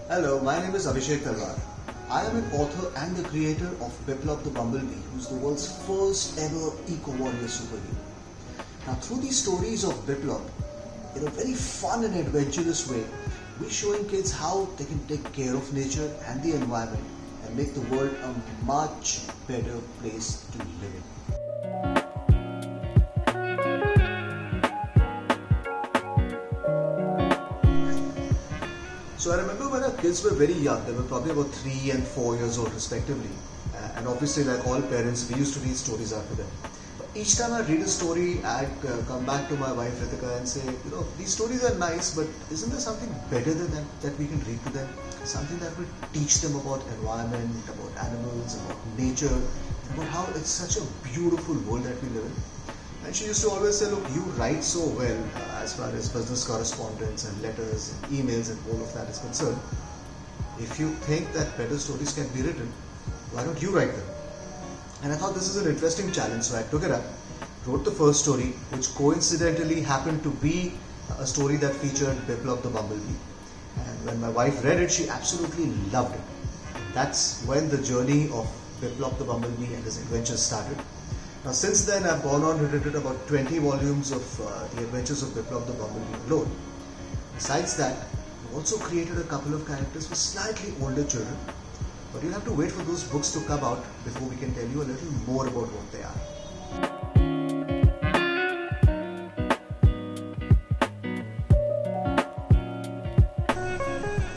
Hello, my name is Abhishek Talwar. I am an author and the creator of Biplob the Bumblebee, who is the world's first ever eco-warrior superhero. Now, through these stories of Biplob, in a very fun and adventurous way, we're showing kids how they can take care of nature and the environment and make the world a much better place to live in. So I remember when our kids were very young, they were probably about 3 and 4 years old respectively. And obviously, like all parents, we used to read stories after them. But each time I read a story, I'd come back to my wife Ritika and say, these stories are nice, but isn't there something better than that we can read to them? Something that will teach them about environment, about animals, about nature, about how it's such a beautiful world that we live in. And she used to always say, look, you write so well as far as business correspondence and letters and emails and all of that is concerned. If you think that better stories can be written, why don't you write them? And I thought this is an interesting challenge, so I took it up, wrote the first story, which coincidentally happened to be a story that featured Biplob the Bumblebee. And when my wife read it, she absolutely loved it. That's when the journey of Biplob the Bumblebee and his adventures started. Now, since then, I've gone on and written about 20 volumes of the adventures of Biplob the Bumblebee alone. Besides that, I've also created a couple of characters for slightly older children. But you'll have to wait for those books to come out before we can tell you a little more about what they are.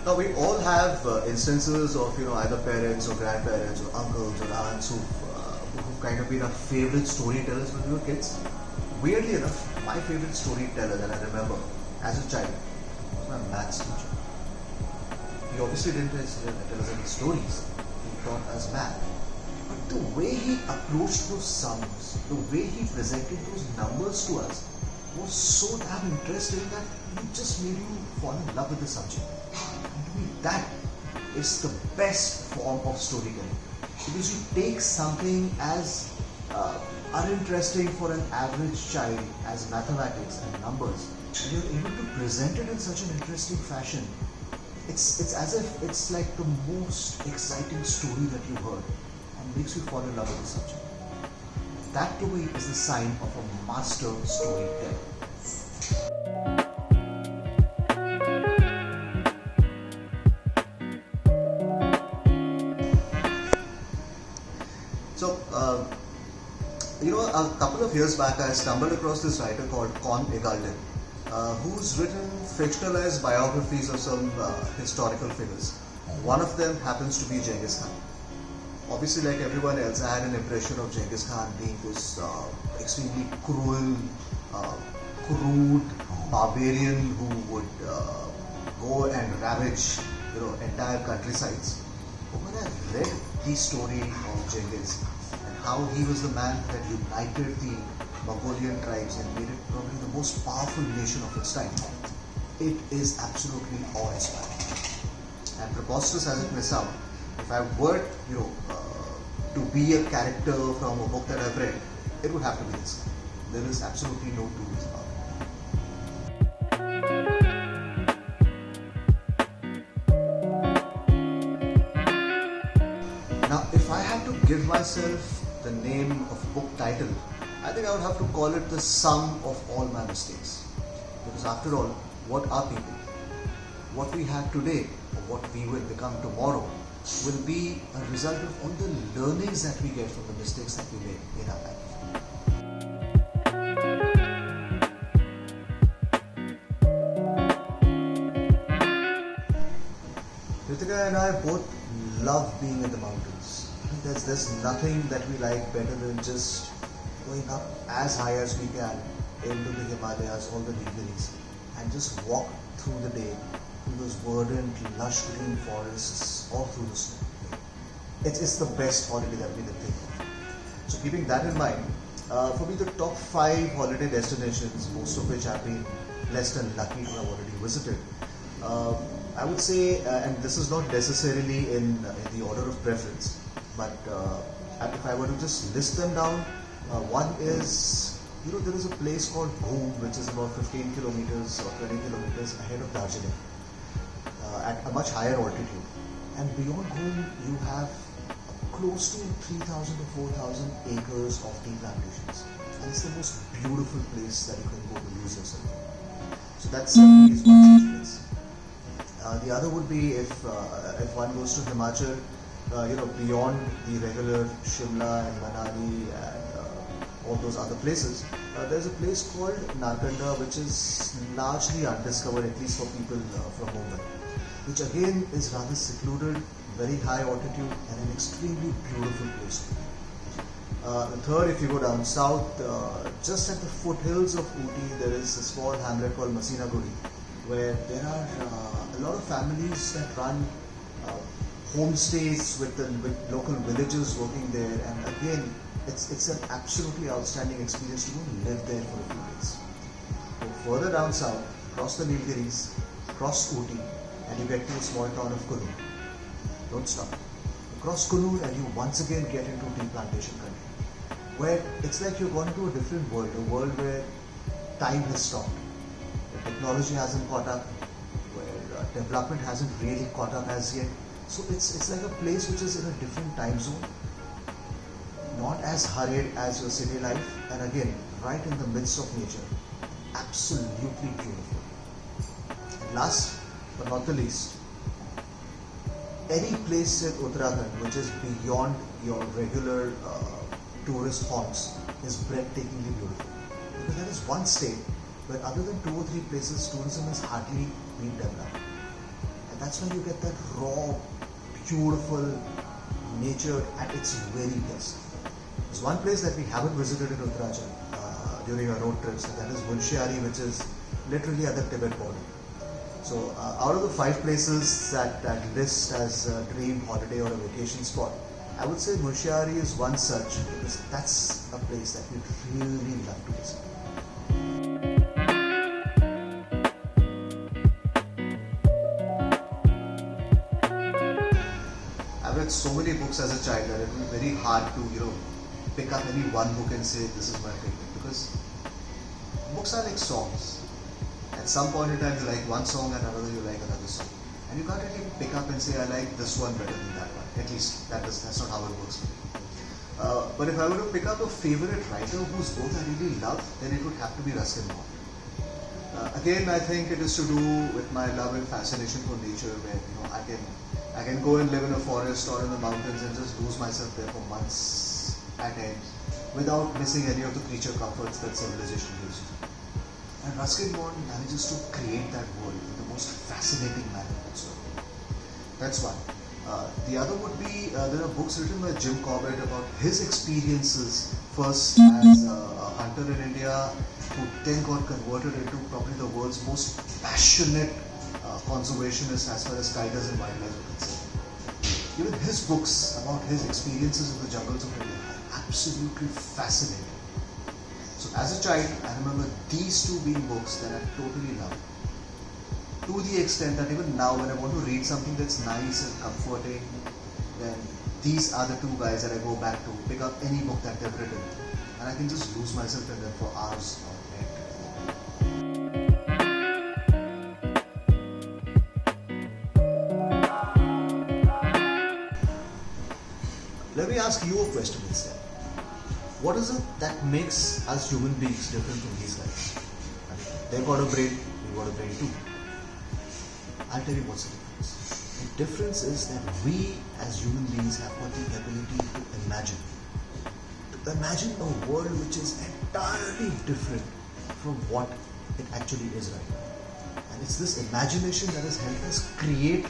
Now, we all have instances of either parents or grandparents or uncles or aunts who've kind of been our favorite storytellers when we were kids. Weirdly enough, my favorite storyteller that I remember as a child was my maths teacher. He obviously didn't tell us any stories, he taught us math. But the way he approached those sums, the way he presented those numbers to us was so damn interesting that it just made you fall in love with the subject. And to me, that is the best form of storytelling. Because you take something as uninteresting for an average child as mathematics and numbers, and you're able to present it in such an interesting fashion. It's as if it's like the most exciting story that you heard and makes you fall in love with the subject. That to me is the sign of a master storyteller. So, a couple of years back, I stumbled across this writer called Con Egalden, who's written fictionalized biographies of some historical figures. One of them happens to be Genghis Khan. Obviously, like everyone else, I had an impression of Genghis Khan being this extremely cruel, crude barbarian who would go and ravage, entire countrysides. But when I read the story of Genghis and how he was the man that united the Mongolian tribes and made it probably the most powerful nation of its time, it is absolutely awe-inspiring. And preposterous as it may sound, if I were, to be a character from a book that I've read, it would have to be this. There is absolutely no two ways about it. Now, if I had to give myself the name of book title, I think I would have to call it the sum of all my mistakes. Because after all, what are people? What we have today, or what we will become tomorrow, will be a result of all the learnings that we get from the mistakes that we made in our life. Ritika and I both love being in the mountains. There's nothing that we like better than just going up as high as we can into the Himalayas, all the Nilgiris, and just walk through the day through those verdant, lush green forests all through the snow. It's the best holiday that we can think of. So keeping that in mind, for me the top 5 holiday destinations, most of which I've been blessed and lucky to have already visited, I would say, and this is not necessarily in the order of preference, but if I were to just list them down, one is, there is a place called Bhoom, which is about 15 kilometers or 20 kilometers ahead of Darjeeling. at a much higher altitude. And beyond Goan, you have close to 3,000 to 4,000 acres of tea plantations. And it's the most beautiful place that you can go to lose yourself. So that certainly is one such place. The other would be if one goes to Himachal, beyond the regular Shimla and Manali and all those other places, there's a place called Narkanda, which is largely undiscovered, at least for people from Mumbai, which again is rather secluded, very high altitude, and an extremely beautiful place. The third, if you go down south, just at the foothills of Ooty, there is a small hamlet called Masinaguri, where there are a lot of families that run homestays with local villagers working there, and again, it's an absolutely outstanding experience to go and live there for a few days. Go further down south, cross the Nilgiris, cross Ooty, and you get to a small town of Kunur. Don't stop. Cross Kunur and you once again get into tea plantation country, where it's like you're gone to a different world, a world where time has stopped, where technology hasn't caught up, where development hasn't really caught up as yet. So it's like a place which is in a different time zone, not as hurried as your city life, and again, right in the midst of nature. Absolutely beautiful. And last but not the least, any place in Uttarakhand which is beyond your regular tourist haunts is breathtakingly beautiful. Because that is one state where other than 2 or 3 places, tourism has hardly been developed. And that's when you get that raw, beautiful nature at its very best. There's one place that we haven't visited in Uttarakhand during our road trips, and that is Munshiari, which is literally at the Tibet border. So out of the 5 places that list as a dream holiday or a vacation spot, I would say Munshiari is one such, because that's a place that we'd really love to visit. I've read so many books as a child that it would be very hard to, pick up any one book and say this is my favorite, because books are like songs. At some point in time you like one song and another you like another song. And you can't really pick up and say I like this one better than that one. At least that's not how it works for me. But if I were to pick up a favorite writer whose book I really love, then it would have to be Ruskin Bond. Again, I think it is to do with my love and fascination for nature, where I can go and live in a forest or in the mountains and just lose myself there for months at end without missing any of the creature comforts that civilization gives you. And Ruskin Bond manages to create that world in the most fascinating manner whatsoever. That's one. The other would be, there are books written by Jim Corbett about his experiences, first as a hunter in India, who then got converted into probably the world's most passionate conservationist as far as tigers and wildlife are concerned. Even his books about his experiences in the jungles of India are absolutely fascinating. So as a child, I remember these 2 being books that I totally loved. To the extent that even now when I want to read something that's nice and comforting, then these are the 2 guys that I go back to, pick up any book that they've written, and I can just lose myself in them for hours on end. Let me ask you a question instead. What is it that makes us human beings different from these guys? I mean, they've got a brain, we've got a brain too. I'll tell you what's the difference. The difference is that we as human beings have got the ability to imagine. To imagine a world which is entirely different from what it actually is right now. And it's this imagination that has helped us create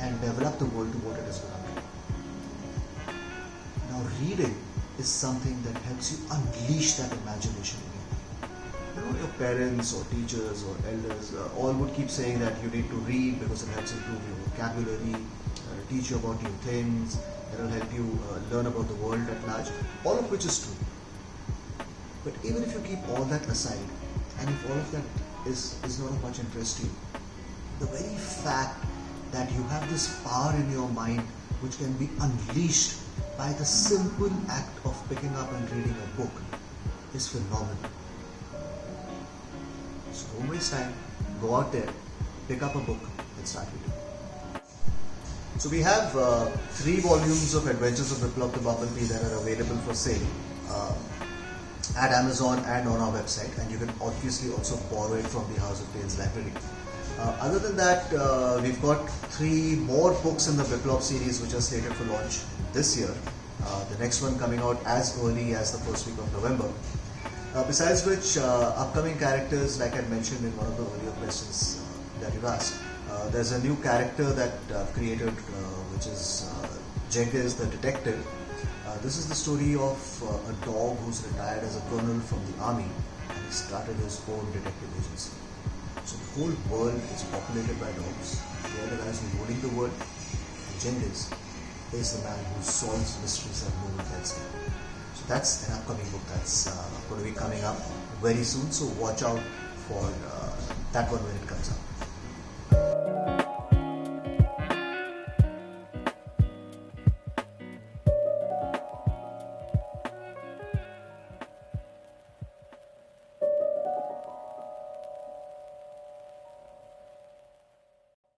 and develop the world to what it is going to be. Now reading is something that helps you unleash that imagination in you. Your parents or teachers or elders all would keep saying that you need to read because it helps improve your vocabulary, teach you about new things, it will help you learn about the world at large, all of which is true. But even if you keep all that aside, and if all of that is not of much interest to you, the very fact that you have this power in your mind which can be unleashed by the simple act of picking up and reading a book is phenomenal. So don't waste time, go out there, pick up a book, let's start reading. So we have 3 volumes of Adventures of Biplob the Bumblebee that are available for sale at Amazon and on our website, and you can obviously also borrow it from the House of Tales library. Other than that, we've got 3 more books in the Biplob series which are slated for launch this year. The next one coming out as early as the first week of November. Besides which, upcoming characters, like I mentioned in one of the earlier questions that you've asked, there's a new character that I've created, which is Jenkins the detective. This is the story of a dog who's retired as a colonel from the army, and he started his own detective agency. So the whole world is populated by dogs. They are the guys who are ruling the world. And Jenkins is the man who solves mysteries that no one else can. So that's an upcoming book that's going to be coming up very soon. So watch out for that one when it comes out.